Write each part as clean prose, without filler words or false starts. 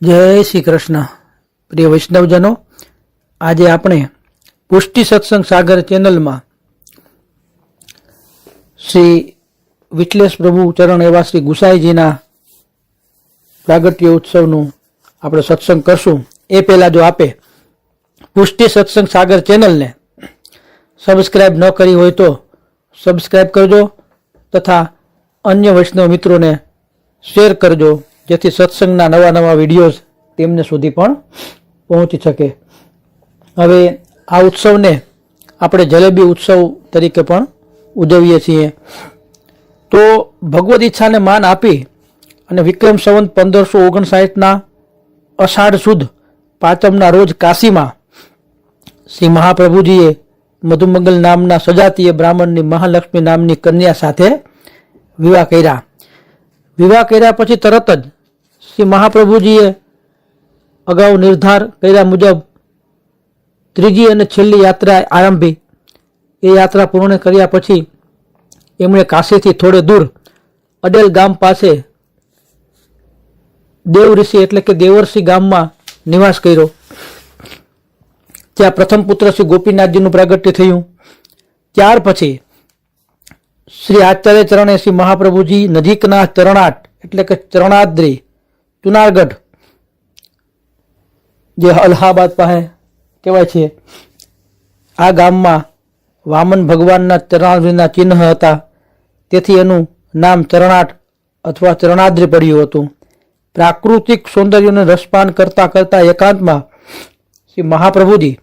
જય શ્રી કૃષ્ણ. પ્રિય વૈષ્ણવજનો, આજે આપણે પુષ્ટિ સત્સંગ સાગર ચેનલમાં શ્રી વિઠ્ઠલેશ પ્રભુ ચરણ એવા શ્રી ગુસાઈજીના પ્રાગટ્ય ઉત્સવનું આપણે સત્સંગ કરશું. એ પહેલાં જો આપે પુષ્ટિ સત્સંગ સાગર ચેનલને સબસ્ક્રાઈબ ન કરી હોય તો સબસ્ક્રાઈબ કરજો તથા અન્ય વૈષ્ણવ મિત્રોને શેર કરજો, જેથી સત્સંગના નવા નવા વિડીયોઝ તેમને સુધી પણ પહોંચી શકે. હવે આ ઉત્સવને આપણે જલેબી ઉત્સવ તરીકે પણ ઉજવીએ છીએ. તો ભગવદ ઈચ્છાને માન આપી અને વિક્રમ સંવત 1559ના અષાઢ સુદ પાંચમના રોજ કાશીમાં શ્રી મહાપ્રભુજીએ મધુમંગલ નામના સજાતીય બ્રાહ્મણની મહાલક્ષ્મી નામની કન્યા સાથે વિવાહ કર્યા. વિવાહ કર્યા પછી તરત જ શ્રી મહાપ્રભુજીએ અગાઉ નિર્ધાર કર્યા મુજબ ત્રીજી અને છેલ્લી યાત્રા આરંભી. એ યાત્રા પૂર્ણ કર્યા પછી એમણે કાશીથી થોડે દૂર અડેલ ગામ પાસે દેવ ઋષિ એટલે કે દેવર્ષિ ગામમાં નિવાસ કર્યો. ત્યાં પ્રથમ પુત્ર શ્રી ગોપીનાથજીનું પ્રાગટ્ય થયું. ત્યાર પછી શ્રી આચાર્ય ચરણે શ્રી મહાપ્રભુજી નજીકના ચરણાટ એટલે કે ચરણાદ્રી જુનાગઢ જે અલ્હાબાદ પાસે કહેવાય છે, આ ગામમાં વામન ભગવાનના ચરણાદ્રીના ચિહ્ન હતા, તેથી એનું નામ ચરણાટ અથવા ચરણાદ્રી પડ્યું હતું. પ્રાકૃતિક સૌંદર્યને રસપાન કરતા કરતા એકાંતમાં શ્રી મહાપ્રભુજી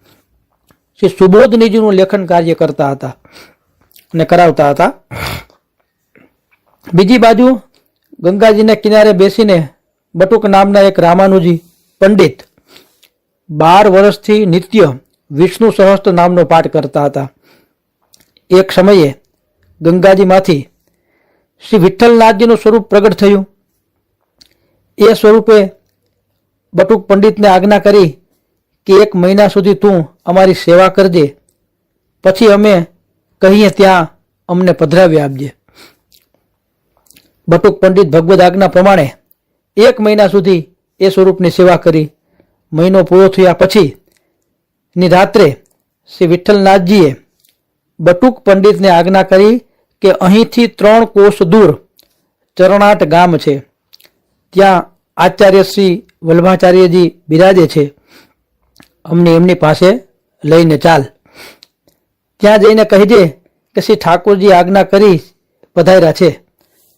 શ્રી સુબોધનીજીનું લેખન કાર્ય કરતા હતા અને કરાવતા હતા. બીજી બાજુ ગંગાજીના કિનારે બેસીને બટુક નામના એક રામાનુજી પંડિત 12 વર્ષથી નિત્ય વિષ્ણુ સહસ્ત્ર નામનો પાઠ કરતા હતા. એક સમયે ગંગાજીમાંથી શ્રી વિઠ્ઠલનાથજીનું સ્વરૂપ પ્રગટ થયું. એ સ્વરૂપે બટુક પંડિતને આજ્ઞા કરી કે 1 મહિના સુધી તું અમારી સેવા કરજે, પછી અમે કહીએ ત્યાં અમને પધરાવી આપજે. બટુક પંડિત ભગવદ આજ્ઞા પ્રમાણે 1 મહિના સુધી એ સ્વરૂપની સેવા કરી. મહિનો પૂરો થયા પછી ની રાત્રે શ્રી વિઠ્ઠલનાથજીએ બટુક પંડિતને આજ્ઞા કરી કે અહીંથી 3 કોસ દૂર ચરણાટ ગામ છે, ત્યાં આચાર્ય શ્રી વલ્લભાચાર્યજી બિરાજે છે, અમને એમની પાસે લઈને ચાલ. ત્યાં જઈને કહીજે કે શ્રી ઠાકોરજી આજ્ઞા કરી પધાર્યા છે,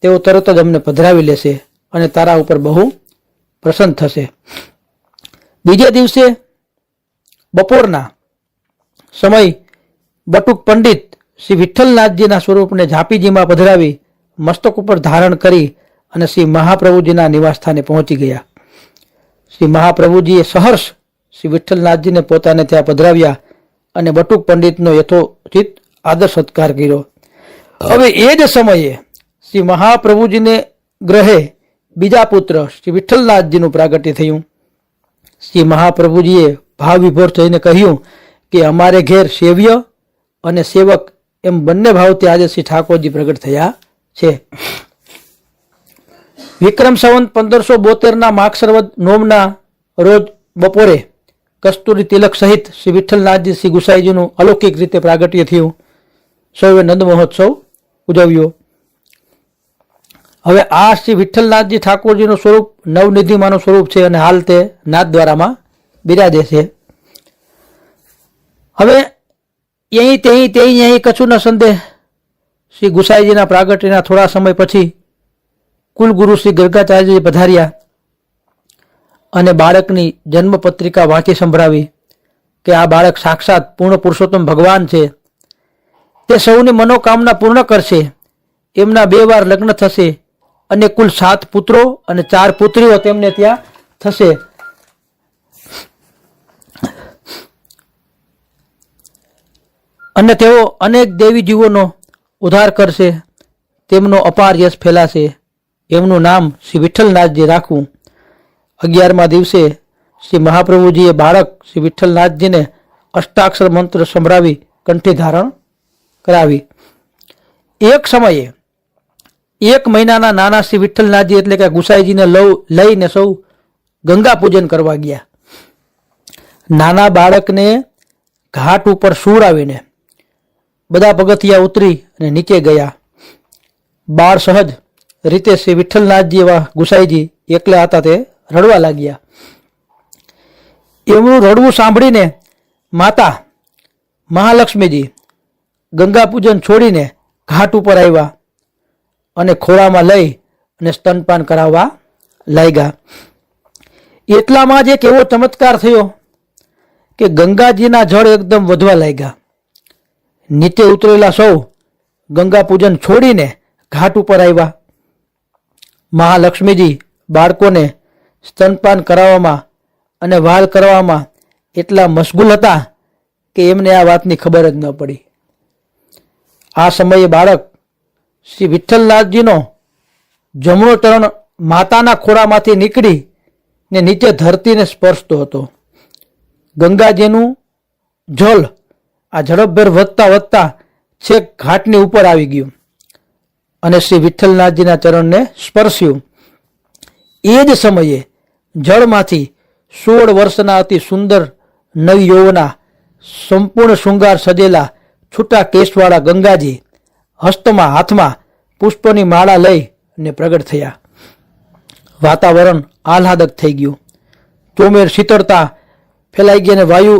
તેઓ તરત જ અમને પધરાવી લેશે અને તારા ઉપર બહુ પ્રસન્ન થશે. બીજે દિવસે બપોરના સમય બટુક પંડિત શ્રી વિઠ્ઠલનાથજીના સ્વરૂપને ઝાંપીજીમાં પધરાવી મસ્તક ઉપર ધારણ કરી અને શ્રી મહાપ્રભુજીના નિવાસસ્થાને પહોંચી ગયા. શ્રી મહાપ્રભુજીએ સહર્ષ શ્રી વિઠ્ઠલનાથજીને પોતાને ત્યાં પધરાવ્યા અને બટુક પંડિતનો યથોચિત આદર સત્કાર કર્યો. હવે એ જ સમયે શ્રી મહાપ્રભુજીને ગ્રહે બીજા પુત્ર શ્રી વિઠ્ઠલનાથજીનું પ્રાગટ્ય થયું. શ્રી મહાપ્રભુજીએ ભાવ વિભોર થઈને કહ્યું કે અમારે ઘેર સેવ્ય અને સેવક એમ બંને ભાવથી આજે શ્રી ઠાકોરજી પ્રગટ થયા છે. વિક્રમ સંવત 1572ના માગસરવદ નોમના રોજ બપોરે કસ્તુરી તિલક સહિત શ્રી વિઠ્ઠલનાથજી શ્રી ગુસાઈજીનું અલૌકિક રીતે પ્રાગટ્ય થયું. સૌએ નંદ મહોત્સવ ઉજવ્યો. હવે આ શ્રી વિઠ્ઠલનાથજી ઠાકોરજીનું સ્વરૂપ નવનિધિમાનું સ્વરૂપ છે અને હાલ તે નાથદ્વારામાં બિરાજે છે. હવે અહીં કચ્છુના સંદેહ શ્રી ગુસાઈજીના પ્રાગટ્યના થોડા સમય પછી કુલગુરુ શ્રી ગર્ગાચાર્યજી પધાર્યા અને બાળકની જન્મ પત્રિકા વાંચી સંભળાવી કે આ બાળક સાક્ષાત પૂર્ણ પુરુષોત્તમ ભગવાન છે, તે સૌની મનોકામના પૂર્ણ કરશે. એમના 2 વાર લગ્ન થશે અને કુલ 7 પુત્રો અને 4 પુત્રીઓ તેમને ત્યાં થશે. અને તેઓ અનેક દેવી જીવોનો ઉદ્ધાર કરશે, તેમનો અપાર યશ ફેલાશે. એમનું નામ શ્રી વિઠ્ઠલનાથજી રાખવું. 11મા દિવસે શ્રી મહાપ્રભુજીએ બાળક શ્રી વિઠ્ઠલનાથજીને અષ્ટાક્ષર મંત્ર સંભળાવી કંઠી ધારણ કરાવી. એક સમયે 1 મહિનાના નાના શ્રી વિઠ્ઠલનાથજી એટલે કે ગુસાઈજીને લઈને સૌ ગંગા પૂજન કરવા ગયા. નાના બાળકને ઘાટ ઉપર સુવડાવીને બધા પગથિયા ઉતરી અને નીચે ગયા. બાળ સહજ રીતે શ્રી વિઠ્ઠલનાથજી એવા ગુસાઈજી એકલા હતા તે રડવા લાગ્યા. એમનું રડવું સાંભળીને માતા મહાલક્ષ્મીજી ગંગા પૂજન છોડીને ઘાટ ઉપર આવ્યા અને ખોળામાં લઈ અને સ્તનપાન કરાવવા લાગ્યા. એટલામાં જ એક એવો ચમત્કાર થયો કે ગંગાજીના જળ એકદમ વધવા લાગ્યા. નીચે ઉતરેલા સૌ ગંગા પૂજન છોડીને ઘાટ ઉપર આવ્યા. મહાલક્ષ્મીજી બાળકોને સ્તનપાન કરાવવામાં અને વાલ કરવામાં એટલા મશગુલ હતા કે એમને આ વાતની ખબર જ ન પડી. આ સમયે બાળક શ્રી વિઠ્ઠલનાથજીનો જમણો ચરણ માતાના ખોળામાંથી નીકળી ને નીચે ધરતીને સ્પર્શતો હતો. ગંગાજીનું જળ આ ઝડપભેર વધતા વધતા છેક ઘાટની ઉપર આવી ગયું અને શ્રી વિઠ્ઠલનાથજીના ચરણને સ્પર્શ્યું. એ જ સમયે જળમાંથી 16 વર્ષના અતિ સુંદર નવયૌવના સંપૂર્ણ શૃંગાર સજેલા છૂટા કેશવાળા ગંગાજી હસ્તમાં હાથમાં પુષ્પોની માળા લઈને પ્રગટ થયા. વાતાવરણ આહલાદક થઈ ગયું. ચોમેર શીતળતા ફેલાઈ ગઈ અને વાયુ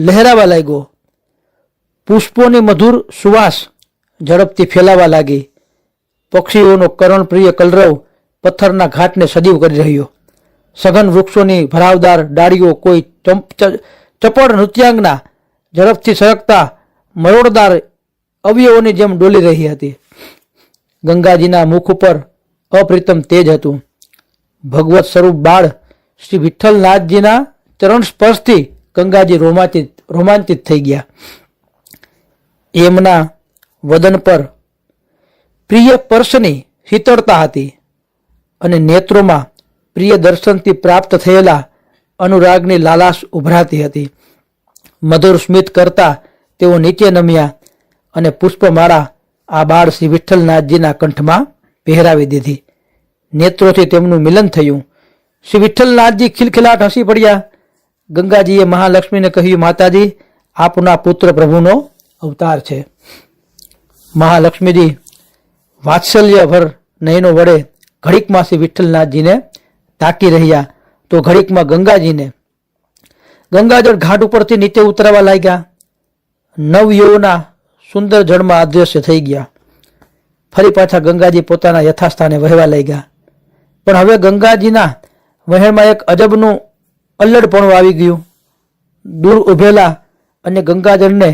લહેરાવા લાગ્યો. પુષ્પોની મધુર સુવાસ ઝડપથી ફેલાવા લાગી. પક્ષીઓનો કર્ણપ્રિય કલરવ પથ્થરના ઘાટને સજીવ કરી રહ્યો. સઘન વૃક્ષોની ભરાવદાર ડાળીઓ કોઈ ચપળ નૃત્યાંગના ઝડપથી સરકતા મરોડદાર અવયવોની જેમ ડોલી રહી હતી. ગંગાજીના મુખ ઉપર અપ્રિતમ તેજ હતું. ભગવત સ્વરૂપ બાળ શ્રી વિઠ્ઠલનાથજીના ચરણ સ્પર્શથી ગંગાજી રોમાંચિત થઈ ગયા. એમના વદન પર પ્રિય સ્પર્શની શીતળતા હતી અને નેત્રોમાં પ્રિય દર્શનથી પ્રાપ્ત થયેલા અનુરાગની લાલાશ ઉભરાતી હતી. મધુર સ્મિત કરતા તેઓ નીચે નમ્યા અને પુષ્પમાળા આ બાળ શ્રી વિઠ્ઠલનાથજીના કંઠમાં પહેરાવી દીધી. નેત્રોથી તેમનું મિલન થયું. શ્રી વિઠ્ઠલનાથજી ખિલખિલાટ હસી પડ્યા. ગંગાજીએ મહાલક્ષ્મીને કહ્યું, માતાજી, આપના પુત્ર પ્રભુનો અવતાર છે. મહાલક્ષ્મીજી વાત્સલ્યભર નયનો વડે ઘડીકમાં શ્રી વિઠ્ઠલનાથજીને તાકી રહ્યા તો ઘડીકમાં ગંગાજીને ગંગાજળ ઘાટ ઉપરથી નીચે ઉતરવા લાગ્યા. નવયૌવના સુંદર જળમાં અદૃશ્ય થઈ ગયા. ફરી પાછા ગંગાજી પોતાના યથાસ્થાને વહેવા લાગ્યા. પણ હવે ગંગાજીના વહેણમાં એક અજબનું અલ્લડપણું આવી ગયું. દૂર ઉભેલા અને ગંગાજળને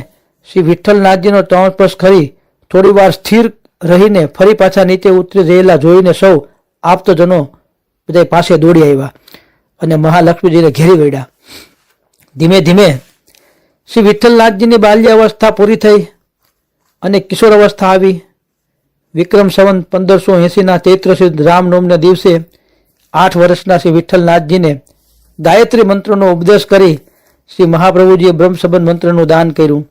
શ્રી વિઠ્ઠલનાથજીનો ચરણ સ્પર્શ કરી થોડી વાર સ્થિર રહીને ફરી પાછા નીચે ઉતરી રહેલા જોઈને સૌ આપતજનો બધા પાસે દોડી આવ્યા અને મહાલક્ષ્મીજીને ઘેરી વળ્યા. ધીમે ધીમે શ્રી વિઠ્ઠલનાથજીની બાલ્યાવસ્થા પૂરી થઈ અને કિશોર અવસ્થા આવી. વિક્રમ સંવત 1580ના ચૈત્ર સુદ રામનવમીના દિવસે 8 વર્ષના શ્રી વિઠ્ઠલનાથજીને ગાયત્રી મંત્રનો ઉપદેશ કરી શ્રી મહાપ્રભુજીએ બ્રહ્મસંબંધ મંત્રનું દાન કર્યું.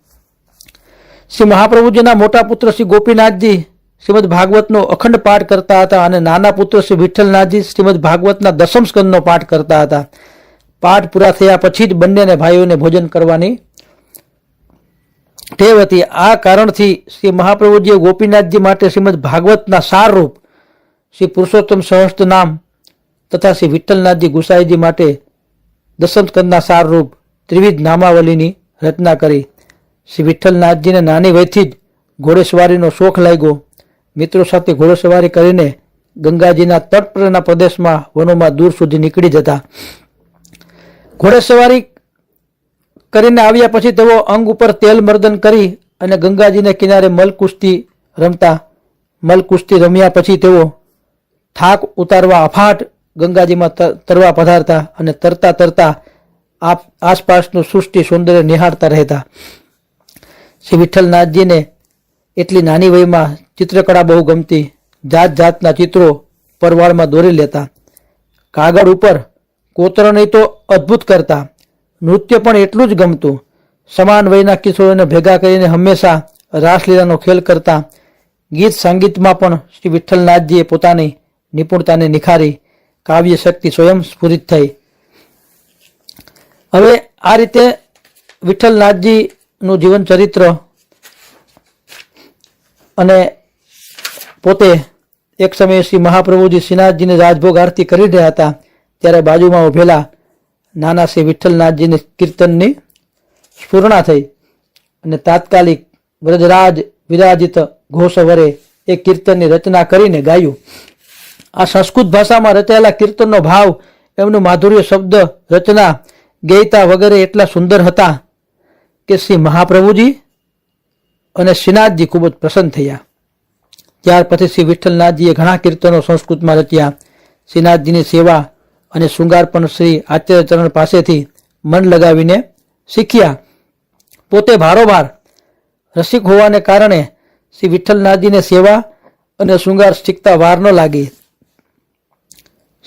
શ્રી મહાપ્રભુજીના મોટા પુત્ર શ્રી ગોપીનાથજી શ્રીમદ ભાગવતનો અખંડ પાઠ કરતા હતા અને નાના પુત્ર શ્રી વિઠ્ઠલનાથજી શ્રીમદ ભાગવતના 10મ સ્કંદનો પાઠ કરતા હતા. પાઠ પૂરા થયા પછી જ બંનેને ભાઈઓને ભોજન કરવાની ટેવ હતી. આ કારણથી શ્રી મહાપ્રભુજીએ ગોપીનાથજી માટે શ્રીમદ ભાગવતના સારરૂપ શ્રી પુરુષોત્તમ સહસ્ત્ર નામ તથા શ્રી વિઠ્ઠલનાથજી ગુસાઈજી માટે 10મ સ્કંદના સારરૂપ ત્રિવિધ નામાવલીની રચના કરી. શ્રી વિઠ્ઠલનાથજીને નાની વયથી જ ઘોડેસવારીનો શોખ લાગ્યો. મિત્રો સાથે ઘોડેસવારી કરીને ગંગાજીના તટ પરના પ્રદેશમાં વનોમાં દૂર સુધી નીકળી જતા. ઘોડેસવારી કરીને આવ્યા પછી તેઓ અંગ ઉપર તેલ મર્દન કરી અને ગંગાજીને કિનારે મલકુસ્તી રમતા. મલકુસ્તી રમ્યા પછી તેઓ થાક ઉતારવા અફાટ ગંગાજીમાં તરવા પધારતા અને તરતા તરતા આસપાસનું સૃષ્ટિ સૌંદર્ય નિહાળતા રહેતા. શ્રી વિઠ્ઠલનાથજીને એટલી નાની વયમાં ચિત્રકળા બહુ ગમતી. જાત જાતના ચિત્રો પરવાળમાં દોરી લેતા. કાગળ ઉપર કોતરણી તો અદ્ભુત કરતા. નૃત્ય પણ એટલું જ ગમતું. સમાન વયના કિશોરોને ભેગા કરીને હંમેશા રાસલીલાનો ખેલ કરતા. ગીત સંગીતમાં પણ શ્રી વિઠ્ઠલનાથજીએ પોતાની નિપુણતાને નિખારી. કાવ્ય શક્તિ સ્વયં સ્ફુરિત થઈ. હવે આ રીતે વિઠ્ઠલનાથજીનું જીવન ચરિત્ર અને પોતે એક સમયે શ્રી મહાપ્રભુજી શ્રીનાથજીને રાજભોગ આરતી કરી રહ્યા હતા ત્યારે બાજુમાં ઉભેલા નાના શ્રી વિઠ્ઠલનાથજીની કીર્તનની સ્ફુરણા થઈ અને તાત્કાલિક વ્રજરાજ વિરાજિત ઘોષવરે એ કીર્તનની રચના કરીને ગાયું. આ સંસ્કૃત ભાષામાં રચાયેલા કીર્તનનો ભાવ, એમનું માધુર્ય, શબ્દ રચના, ગેયતા વગેરે એટલા સુંદર હતા કે શ્રી મહાપ્રભુજી અને શ્રીનાથજી ખૂબ જ પ્રસન્ન થયા. ત્યાર પછી શ્રી વિઠ્ઠલનાથજીએ ઘણા કીર્તનો સંસ્કૃતમાં રચ્યા. શ્રીનાથજીની સેવા અને શૃંગાર પણ શ્રી આચાર્યચરણ પાસેથી મન લગાવીને શીખ્યા. પોતે ભારોભાર રસિક હોવાને કારણે શ્રી વિઠ્ઠલનાથજીને સેવા અને શૃંગાર શીખતા વાર ન લાગી.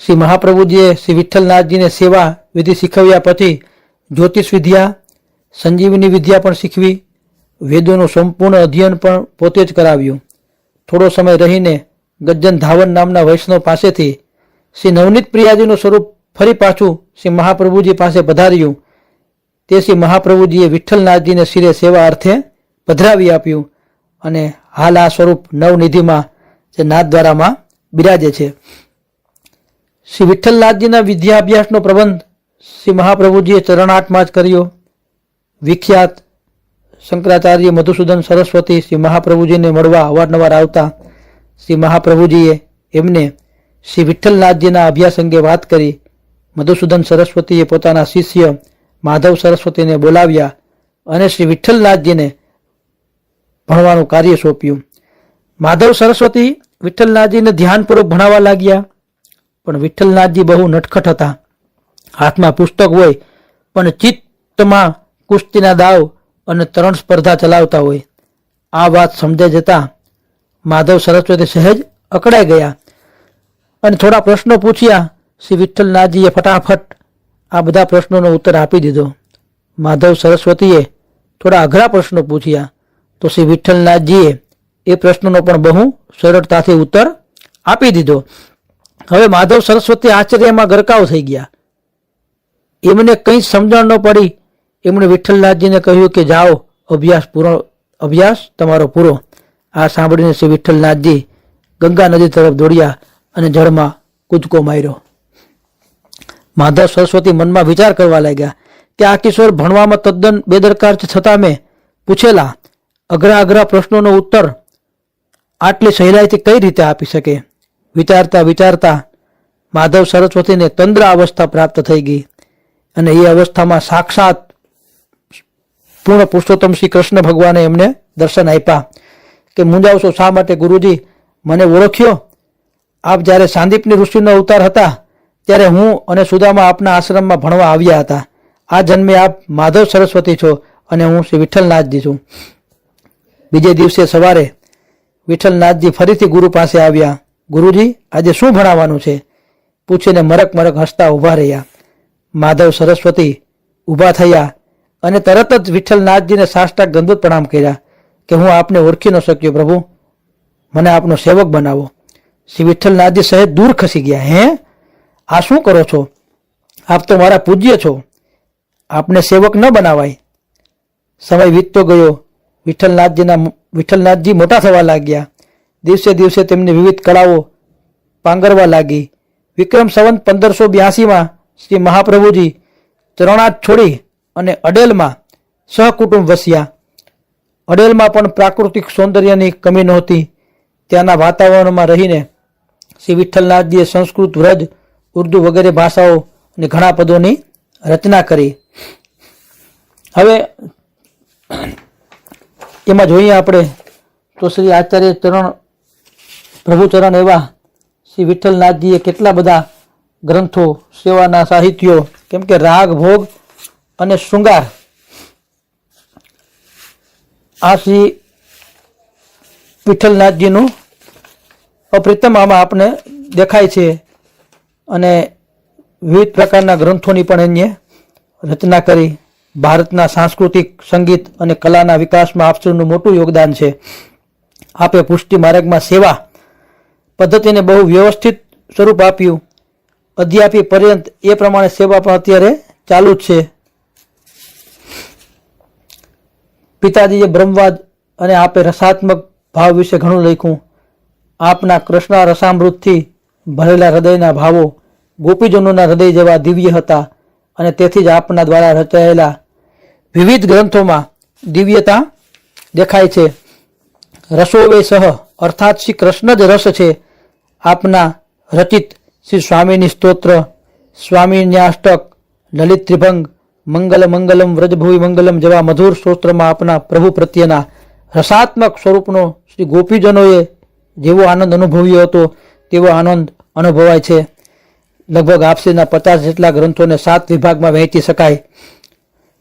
શ્રી મહાપ્રભુજીએ શ્રી વિઠ્ઠલનાથજીને સેવા વિધિ શીખવ્યા પછી જ્યોતિષ વિદ્યા, સંજીવની વિદ્યા પણ શીખવી. વેદોનું સંપૂર્ણ અધ્યયન પણ પોતે જ કરાવ્યું. થોડો સમય રહીને ગજ્જન ધાવન નામના વૈષ્ણવ પાસેથી શ્રી નવનીત પ્રિયાજીનું સ્વરૂપ ફરી પાછું શ્રી મહાપ્રભુજી પાસે પધાર્યું. તે શ્રી મહાપ્રભુજીએ વિઠ્ઠલનાથજીને શિરે સેવા અર્થે પધરાવી આપ્યું અને હાલ આ સ્વરૂપ નવનિધિમાં જે નાથદ્વારામાં બિરાજે છે. શ્રી વિઠ્ઠલનાથજીના વિદ્યાભ્યાસનો પ્રબંધ શ્રી મહાપ્રભુજીએ ચરણાટમાં જ કર્યો. વિખ્યાત શંકરાચાર્ય મધુસૂદન સરસ્વતી શ્રી મહાપ્રભુજીને મળવા અવારનવાર આવતા. શ્રી મહાપ્રભુજીએ એમને શ્રી વિઠ્ઠલનાથજીના અભ્યાસ અંગે વાત કરી. મધુસૂદન સરસ્વતીએ પોતાના શિષ્ય માધવ સરસ્વતીને બોલાવ્યા અને શ્રી વિઠ્ઠલનાથજીને ભણવાનું કાર્ય સોંપ્યું. માધવ સરસ્વતી વિઠ્ઠલનાથજીને ધ્યાનપૂર્વક ભણાવવા લાગ્યા. પણ વિઠ્ઠલનાથજી બહુ નટખટ હતા. હાથમાં પુસ્તક હોય પણ ચિત્તમાં કુસ્તીના દાવ અને તરણ સ્પર્ધા ચલાવતા હોય. આ વાત સમજાઈ જતા માધવ સરસ્વતી સહેજ અકળાઈ ગયા અને થોડા પ્રશ્નો પૂછ્યા. શ્રી વિઠ્ઠલનાથજીએ ફટાફટ આ બધા પ્રશ્નોનો ઉત્તર આપી દીધો. માધવ સરસ્વતીએ થોડા અઘરા પ્રશ્નો પૂછ્યા તો શ્રી વિઠ્ઠલનાથજીએ એ પ્રશ્નનો પણ બહુ સરળતાથી ઉત્તર આપી દીધો. હવે માધવ સરસ્વતી આશ્ચર્યમાં ગરકાવ થઈ ગયા. એમને કંઈ સમજણ ન પડી. એમણે વિઠ્ઠલનાથજીને કહ્યું કે જાઓ, અભ્યાસ તમારો પૂરો. આ સાંભળીને શ્રી વિઠ્ઠલનાથજી ગંગા નદી તરફ દોડ્યા અને જળમાં કૂદકો માર્યો. માધવ સરસ્વતી મનમાં વિચાર કરવા લાગ્યા કે આ કિશોર ભણવામાં તદ્દન બેદરકાર છતાં મેં પૂછેલા અઘરા પ્રશ્નોનો ઉત્તર આટલી સહેલાઈથી કઈ રીતે આપી શકે. વિચારતા વિચારતા માધવ સરસ્વતીને તંદ્ર અવસ્થા પ્રાપ્ત થઈ ગઈ અને એ અવસ્થામાં સાક્ષાત પૂર્ણ પુરુષોત્તમ શ્રી કૃષ્ણ ભગવાને એમને દર્શન આપ્યા. કે મૂંઝાવશો શા માટે ગુરુજી? મને ઓળખ્યો? આપ જ્યારે સાંદીપની ઋષિનો અવતાર હતા ત્યારે હું અને સુદામા આપના આશ્રમમાં ભણવા આવ્યા હતા. આ જન્મે આપ માધવ સરસ્વતી છો અને હું શ્રી વિઠ્ઠલનાથજી છું. બીજે દિવસે સવારે વિઠ્ઠલનાથજી ફરીથી ગુરુ પાસે આવ્યા. ગુરુજી, આજે શું ભણાવવાનું છે? પૂછીને મરક હસતા ઊભા રહ્યા. માધવ સરસ્વતી ઊભા થયા અને તરત જ વિઠ્ઠલનાથજીને સાષ્ટાંગ દંડવત પ્રણામ કર્યા કે હું આપને ઓળખી ન શક્યો પ્રભુ, મને આપનો સેવક બનાવો. શ્રી વિઠ્ઠલનાથજી સહેજ દૂર ખસી ગયા. હે, આ શું કરો છો? આપ તો મારા પૂજ્ય છો, આપને સેવક ન બનાવાય. સમય વીતતો ગયો. વિઠ્ઠલનાથજી મોટા થવા લાગ્યા. દિવસે દિવસે તેમની વિવિધ કળાઓ પાંગરવા લાગી. વિક્રમ સંવત 1582માં શ્રી મહાપ્રભુજી ચરણાટ છોડી અને અડેલમાં સહકુટુંબ વસ્યા. અડેલમાં પણ પ્રાકૃતિક સૌંદર્યની કમી નહોતી. ત્યાંના વાતાવરણમાં રહીને શ્રી વિઠ્ઠલનાથજીએ સંસ્કૃત, વ્રજ, ઉર્દુ વગેરે ભાષાઓ અને ઘણા પદોની રચના કરી. હવે એમાં જોઈએ આપણે તો શ્રી આચાર્ય ચરણ, પ્રભુચરણ એવા શ્રી વિઠ્ઠલનાથજીએ કેટલા બધા ગ્રંથો, સેવાના સાહિત્યો, કેમ કે રાગ, ભોગ અને શૃંગાર આ શ્રી વિઠ્ઠલનાથજીનું અપ્રિતમ આમાં આપણે દેખાય છે. અને વિવિધ પ્રકારના ગ્રંથોની પણ એને રચના કરી. ભારતના સાંસ્કૃતિક, સંગીત અને કલાના વિકાસમાં આપશ્રીનું મોટું યોગદાન છે. આપે પુષ્ટિ માર્ગમાં સેવા પદ્ધતિને બહુ વ્યવસ્થિત સ્વરૂપ આપ્યું અધ્યાપી પર્યંત એ પ્રમાણે સેવા પણ અત્યારે ચાલુ જ છે. પિતાજીએ બ્રહ્મવાદ અને આપે રસાત્મક ભાવ વિશે ઘણું લખ્યું. આપના કૃષ્ણ રસામૃતથી ભરેલા હૃદયના ભાવો ગોપીજનોના હૃદય જેવા દિવ્ય હતા અને તેથી જ આપના દ્વારા રચાયેલા વિવિધ ગ્રંથોમાં દિવ્યતા દેખાય છે. રસોવે સહ અર્થાત શ્રી કૃષ્ણ જ રસ છે. આપના રચિત શ્રી સ્વામીની સ્તોત્ર, સ્વામીન્યાષ્ટક, લલિત ત્રિભંગ, મંગલ મંગલમ વ્રજભુવિ મંગલમ જેવા મધુર સ્તોત્રમાં આપના પ્રભુ પ્રત્યેના રસાત્મક સ્વરૂપનો શ્રી ગોપીજનોએ જેવો આનંદ અનુભવ્યો હતો તેવો આનંદ અનુભવાય છે. લગભગ આપસીના 50 જેટલા ગ્રંથોને 7 વિભાગમાં વહેંચી શકાય.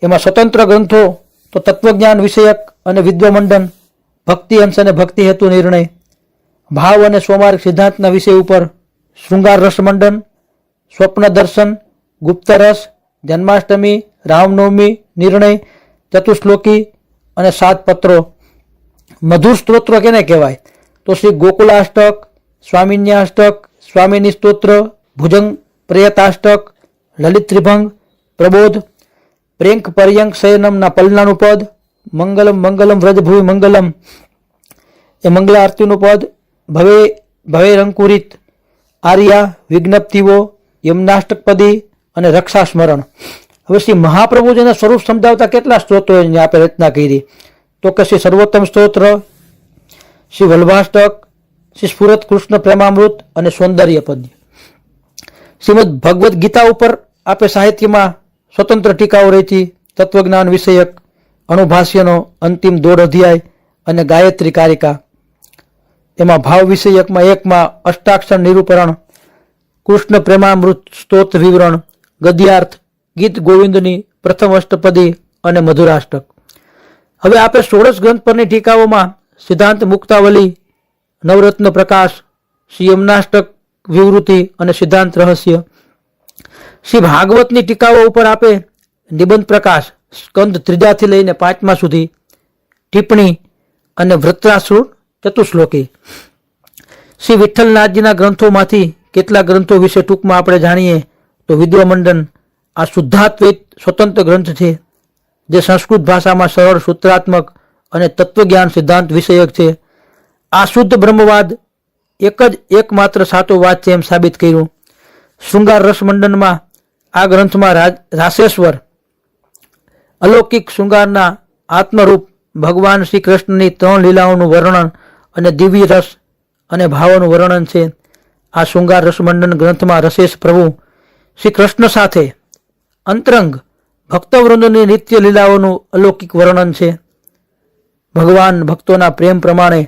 એમાં સ્વતંત્ર ગ્રંથો તો તત્વજ્ઞાન વિષયક અને વિદ્વમંડન, ભક્તિ અંશ અને ભક્તિ હેતુ નિર્ણય, ભાવ અને સ્વમાર્ગ સિદ્ધાંતના વિષય ઉપર શૃંગાર રસમંડન, સ્વપ્ન દર્શન, ગુપ્ત રસ, જન્માષ્ટમી, રામનવમી નિર્ણય, ચતુશ્લોકી અને 7 પત્રો. મધુર સ્તોત્રો કેને કહેવાય તો શ્રી ગોકુલાષ્ટક, સ્વામિન્યાષ્ટક, સ્વામીની સ્તોત્ર, ભુજંગ પ્રયતાષ્ટક, લલિત ત્રિભંગ, પ્રબોધ, પ્રેંક પર્યંક શયનમના પલનાનું પદ, મંગલમ મંગલમ વ્રજભુવિ મંગલમ એ મંગલા આરતીનું પદ, ભવેરંકુરિત, આર્યા, વિજ્ઞપ્તિઓ, યમનાષ્ટકપદી અને રક્ષા સ્મરણ. હવે શ્રી મહાપ્રભુજીના સ્વરૂપ સમજાવતા કેટલા સ્તોત્રોની આપણે રચના કરી તો કે શ્રી સર્વોત્તમ સ્તોત્ર, શ્રી વલ્ભાષ્ટક, શ્રી સ્ફુરત કૃષ્ણ પ્રેમામૃત અને સૌંદર્ય પદ્ય. શ્રીમદ ભગવદ્ ગીતા ઉપર આપે સાહિત્યમાં સ્વતંત્ર ટીકાઓ રચી, તત્વજ્ઞાન વિષયક, અણુભાષ્યનો અંતિમ 1.5 અધ્યાય અને ગાયત્રી કારિકા. એમાં ભાવ વિષયકમાં 1માં અષ્ટાક્ષર નિરૂપરણ, કૃષ્ણ પ્રેમામૃત સ્તોત્ર વિવરણ, ગદ્યાર્થ, ગીત ગોવિંદની પ્રથમ અષ્ટપદી અને મધુરાષ્ટક. હવે આપણે 16 ગ્રંથ પરની ટીકાઓમાં સિદ્ધાંત મુક્તાવલી, નવરત્ન પ્રકાશ, શ્રી યમનાષ્ટક વિવૃત્તિ અને સિદ્ધાંત રહસ્ય, શ્રી ભાગવતની ટીકાઓ ઉપર આપે નિબંધ પ્રકાશ સ્કંદ 3 થી લઈને 5મા સુધી, ટિપ્પણી અને વૃત્રાસુર ચતુશ્લોકી. શ્રી વિઠ્ઠલનાથજીના ગ્રંથોમાંથી કેટલાક ગ્રંથો વિશે ટૂંકમાં આપણે જાણીએ તો વિદ્વમંડન આ શુદ્ધાત્વૈત સ્વતંત્ર ગ્રંથ છે જે સંસ્કૃત ભાષામાં સરળ, સૂત્રાત્મક અને તત્વજ્ઞાન સિદ્ધાંત વિષયક છે. આ શુદ્ધ બ્રહ્મવાદ એકમાત્ર સાચો વાત છે એમ સાબિત કર્યું. શૃંગાર રસમંડનમાં આ ગ્રંથમાં રાસેશ્વર અલૌકિક શૃંગારના આત્મરૂપ ભગવાન શ્રી કૃષ્ણની 3 લીલાઓનું વર્ણન અને દિવ્ય રસ અને ભાવોનું વર્ણન છે. આ શૃંગાર રસમંડન ગ્રંથમાં રસેશ પ્રભુ શ્રી કૃષ્ણ સાથે અંતરંગ ભક્તવૃંદની નિત્ય લીલાઓનું અલૌકિક વર્ણન છે. ભગવાન ભક્તોના પ્રેમ પ્રમાણે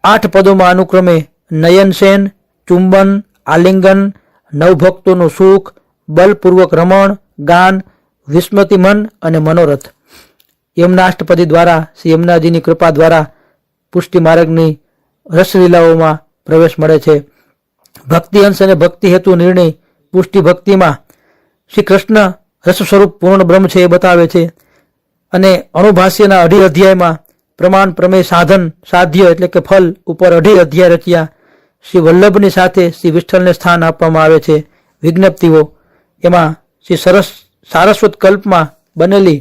8 પદોમાં અનુક્રમે નયનસેન, ચુંબન, આલિંગન, નવભક્તોનું સુખ, બલપૂર્વક રમણ, ગાન, વિસ્મૃતિમન અને મનોરથ. યમનાષ્ટપદી દ્વારા શ્રી યમુનાજીની કૃપા દ્વારા પુષ્ટિ માર્ગની રસલીલાઓમાં પ્રવેશ મળે છે. ભક્તિ અંશ અને ભક્તિ હેતુ નિર્ણય પુષ્ટિ ભક્તિમાં શ્રી કૃષ્ણ રસ સ્વરૂપ પૂર્ણ બ્રહ્મ છે એ બતાવે છે અને અણુભાષ્યના 2.5 અધ્યાયમાં પ્રમાણ પ્રમેય સાધન સાધ્ય એટલે કે ફલ ઉપર 2.5 અધ્યાય રચ્યા. શ્રી વલ્લભની સાથે શ્રી વિઠ્ઠલને સ્થાન આપવામાં આવે છે. વિજ્ઞપ્તિઓ એમાં શ્રી સારસ્વત કલ્પમાં બનેલી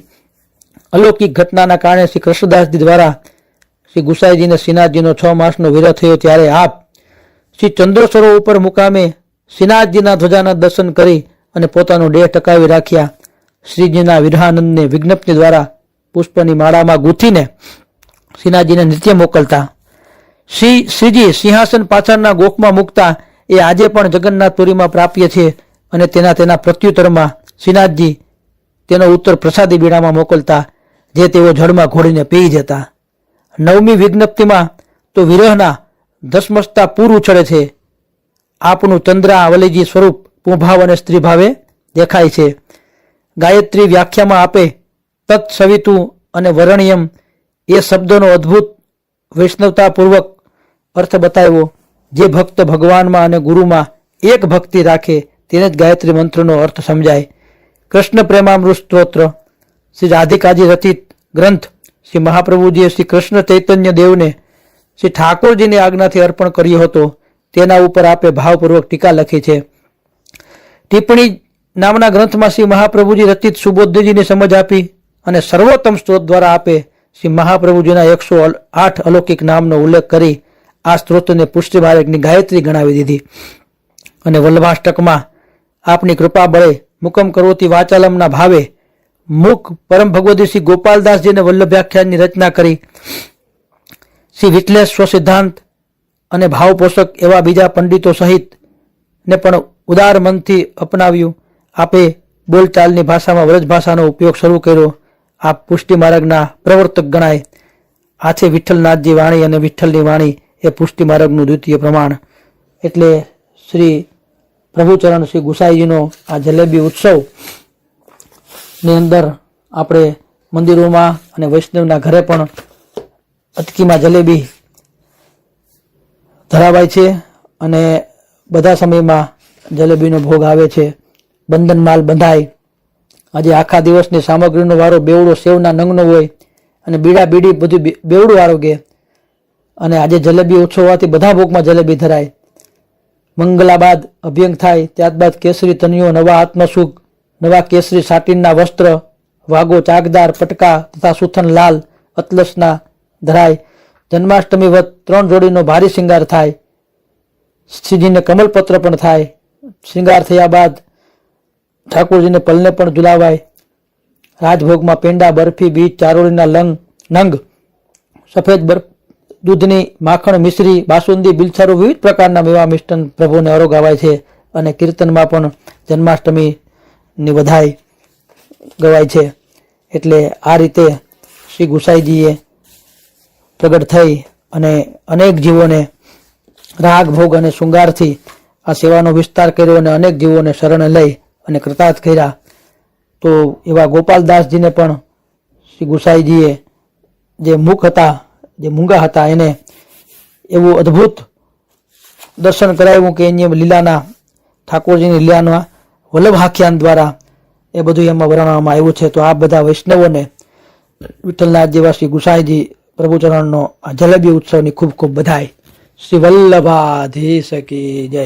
અલૌકિક ઘટનાના કારણે શ્રી કૃષ્ણદાસજી દ્વારા શ્રી ગુસાઈજીને શ્રીનાથજીનો 6 માસનો વિરહ થયો ત્યારે આપ શ્રી ચંદ્ર સરોવર ઉપર મુકામે શ્રીનાથજીના ધ્વજાના દર્શન કરી અને પોતાનો દેહ ટકાવી રાખ્યા. શ્રીજીના વિરહાનંદને વિજ્ઞપ્તિ દ્વારા પુષ્પની માળામાં ગૂંથીને શ્રીનાથજીને નિત્ય મોકલતા. શ્રીજી સિંહાસન પાછળના ગોખમાં મૂકતા એ આજે પણ જગન્નાથપુરીમાં પ્રાપ્ય છે અને તેના પ્રત્યુત્તરમાં શ્રીનાથજી તેનો ઉત્તર પ્રસાદી બીડામાં મોકલતા જે તેઓ જળમાં ઘોડીને પી જતા. 9મી વિજ્ઞપ્તિમાં તો વિરહના ધસમસતા પૂર ઉછળે છે. આપનું ચંદ્રાવલીજી સ્વરૂપ પુંભાવ અને સ્ત્રીભાવે દેખાય છે. ગાયત્રી વ્યાખ્યામાં આપે તત્સવિતું અને વરણ્યમ એ શબ્દોનો અદ્ભુત વૈષ્ણવતાપૂર્વક અર્થ બતાવ્યો. જે ભક્ત ભગવાનમાં અને ગુરુમાં એક ભક્તિ રાખે તેને જ ગાયત્રી મંત્રનો અર્થ સમજાય. કૃષ્ણ પ્રેમામૃત સ્તોત્ર શ્રી રાધિકાજી રચિત ગ્રંથ શ્રી મહાપ્રભુજીએ શ્રી કૃષ્ણ ચૈતન્ય દેવને શ્રી ઠાકોરજીની આજ્ઞાથી અર્પણ કર્યો હતો. તેના ઉપર આપે ભાવપૂર્વક ટીકા લખી છે. ટિપ્પણી નામના ગ્રંથમાં શ્રી મહાપ્રભુજી રચિત સુબોધજીની સમજ આપી અને સર્વોત્તમ સ્ત્રોત દ્વારા આપે શ્રી મહાપ્રભુજીના 108 અલૌકિક નામનો ઉલ્લેખ કરી આ સ્ત્રોતને પુષ્ટિ માર્ગની ગાયત્રી ગણાવી દીધી અને વલ્લભાષ્ટકમાં આપની કૃપા બળે મુકમ કરોતી વાચાલમના ભાવે મુખ પરમ ભગવતી શ્રી ગોપાલદાસજીને વલ્લભ્યાખ્યાનની રચના કરી શ્રી વિઠલેશ સ્વસિદ્ધાંત અને ભાવપોષક એવા બીજા પંડિતો સહિત ને પણ ઉદાર મનથી અપનાવ્યું. આપે બોલચાલની ભાષામાં વ્રજ ભાષાનો ઉપયોગ શરૂ કર્યો. આપ પુષ્ટિ માર્ગના પ્રવર્તક ગણાય. આ છે વિઠ્ઠલનાથજી વાણી અને વિઠ્ઠલની વાણી એ પુષ્ટિ માર્ગનું દ્વિતીય પ્રમાણ. એટલે શ્રી પ્રભુચરણ શ્રી ગુસાઈજીનો આ જલેબી ઉત્સવ ની અંદર આપણે મંદિરોમાં અને વૈષ્ણવના ઘરે પણ અટકીમાં જલેબી ધરાવાય છે અને બધા સમયમાં જલેબીનો ભોગ આવે છે. બંધન માલ બંધાય. આજે આખા દિવસની સામગ્રીનો વારો બેવડો સેવના નંગનો હોય અને બીડા બીડી બધું બેવડું આરોગે અને આજે જલેબી ઉત્સવ હોવાથી બધા ભોગમાં જલેબી ધરાય. મંગલા બાદ અભ્યંગ થાય, ત્યારબાદ કેસરી તનિયો, નવા આત્મસુખ, નવા કેસરી સાટીનના વસ્ત્ર, વાગો ચાકદાર પટકા તથા સુથન લાલ અતલસના ધરાય. જન્માષ્ટમી વત 3 જોડીનો ભારી શિંગાર થાય. શ્રીજીને કમલપત્ર પણ થાય. શિંગાર થયા બાદ ઠાકોરજીને પલને પણ ઝુલાવાય. રાજભોગમાં પેંડા, બરફી, બીજ, ચારોળીના નંગ, સફેદ દૂધની માખણ, મિશ્રી, બાસુંદી, બિલછારું વિવિધ પ્રકારના મેવા મિષ્ટન પ્રભુને અરોગાવાય છે અને કીર્તનમાં પણ જન્માષ્ટમીની વધાઈ ગવાય છે. એટલે આ રીતે શ્રી ગુસાઈજીએ પ્રગટ થઈ અને અનેક જીવોને રાગ ભોગ અને શૃંગારથી આ સેવાનો વિસ્તાર કર્યો અને અનેક જીવોને શરણ લઈ અને કૃતાર્થ કર્યા. તો એવા ગોપાલદાસજીને પણ શ્રી ગુસાઈજીએ જે મુખ હતા, જે મૂંગા હતા, એને એવું અદ્ભુત દર્શન કરાવ્યું કે એની લીલાના ઠાકોરજીની લીલાના વલ્લભાખ્યાન દ્વારા એ બધું એમાં વર્ણવવામાં આવ્યું છે. તો આ બધા વૈષ્ણવોને વિઠ્ઠલનાથ જેવા શ્રી ગુસાઈજી પ્રભુચરણનો આ જલેબી ઉત્સવની ખૂબ ખૂબ બધાઈ. શ્રી વલ્લભાધીશ કી જય.